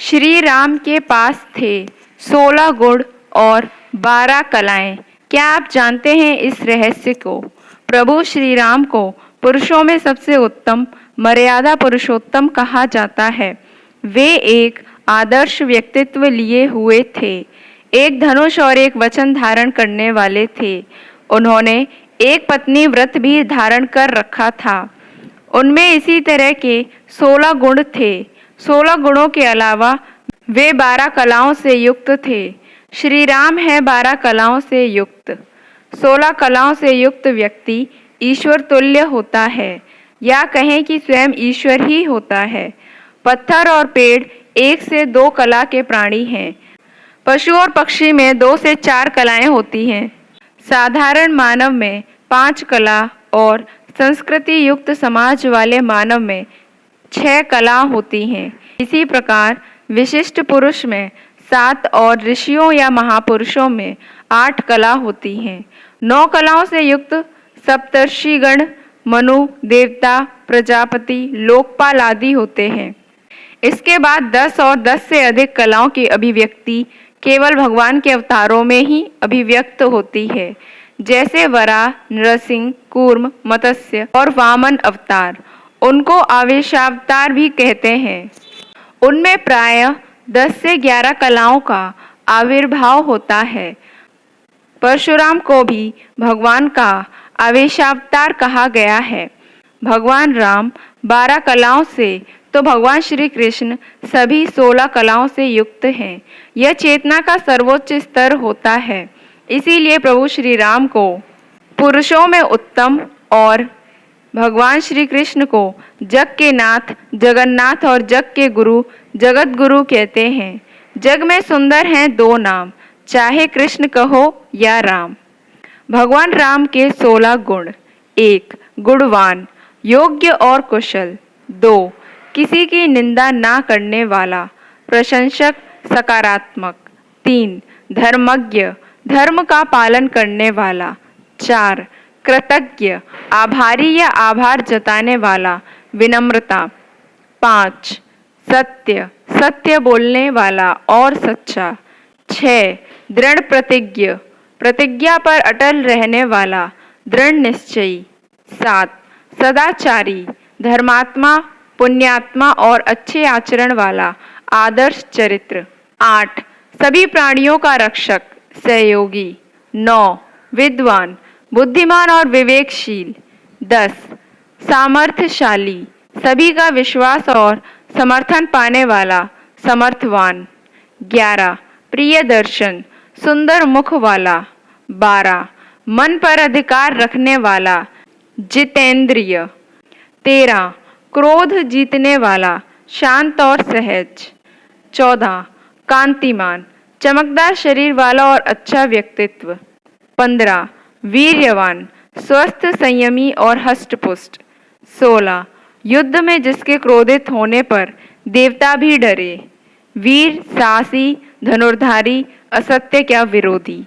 श्री राम के पास थे 16 गुण और 12 कलाएं। क्या आप जानते हैं इस रहस्य को? प्रभु श्री राम को पुरुषों में सबसे उत्तम, मर्यादा पुरुषोत्तम कहा जाता है। वे एक आदर्श व्यक्तित्व लिए हुए थे, एक धनुष और एक वचन धारण करने वाले थे। उन्होंने एक पत्नी व्रत भी धारण कर रखा था। उनमें इसी तरह के 16 गुण थे। 16 गुणों के अलावा वे 12 कलाओं से युक्त थे। श्री राम है 12 कलाओं से युक्त। 16 कलाओं से युक्त व्यक्ति ईश्वर तुल्य होता है, या कहें कि स्वयं ईश्वर ही होता है। पत्थर और पेड़ 1 से 2 कला के प्राणी हैं। पशु और पक्षी में 2 से 4 कलाएं होती हैं। साधारण मानव में 5 कला और संस्कृति युक्त समाज वाले मानव में 6 कला होती हैं। इसी प्रकार विशिष्ट पुरुष में 7 और ऋषियों या महापुरुषों में 8 कला होती हैं। 9 कलाओं से युक्त सप्तर्षिगण मनु, देवता, प्रजापति, लोकपाल आदि होते हैं। इसके बाद 10 और 10 से अधिक कलाओं की अभिव्यक्ति केवल भगवान के अवतारों में ही अभिव्यक्त होती है, जैसे वराह, नृसिंह, कूर्म, मत्स्य और वामन अवतार। उनको आवेशावतार भी कहते हैं। उनमें प्रायः 10 से 11 कलाओं का आविर्भाव होता है। परशुराम को भी भगवान का आवेशावतार कहा गया है। भगवान राम 12 कलाओं से तो भगवान श्री कृष्ण सभी 16 कलाओं से युक्त हैं। यह चेतना का सर्वोच्च स्तर होता है। इसीलिए प्रभु श्री राम को पुरुषों में उत्तम और भगवान श्री कृष्ण को जग के नाथ जगन्नाथ और जग के गुरु जगत गुरु कहते हैं। जग में सुंदर हैं 2 नाम, चाहे कृष्ण कहो या राम। भगवान राम के 16 गुण: 1. गुणवान, योग्य और कुशल। 2. किसी की निंदा ना करने वाला, प्रशंसक, सकारात्मक। 3. धर्मज्ञ, धर्म का पालन करने वाला। 4. कृतज्ञ, आभारी या आभार जताने वाला, विनम्रता। 5. सत्य, सत्य बोलने वाला और सच्चा। 6. दृढ़ प्रतिज्ञ, प्रतिज्ञा पर अटल रहने वाला, दृढ़ निश्चयी। 7. सदाचारी, धर्मात्मा, पुण्यात्मा और अच्छे आचरण वाला, आदर्श चरित्र। 8. सभी प्राणियों का रक्षक, सहयोगी। 9. विद्वान, बुद्धिमान और विवेकशील। 10. सामर्थ्यशाली, सभी का विश्वास और समर्थन पाने वाला, समर्थवान। 11. प्रियदर्शन, सुंदर मुख वाला। 12. मन पर अधिकार रखने वाला, जितेंद्रिय। 13. क्रोध जीतने वाला, शांत और सहज। 14. कांतिमान, चमकदार शरीर वाला और अच्छा व्यक्तित्व। 15. वीर्यवान, स्वस्थ, संयमी और हष्टपुष्ट। 16. युद्ध में जिसके क्रोधित होने पर देवता भी डरे, वीर, साहसी, धनुर्धारी, असत्य क्या विरोधी।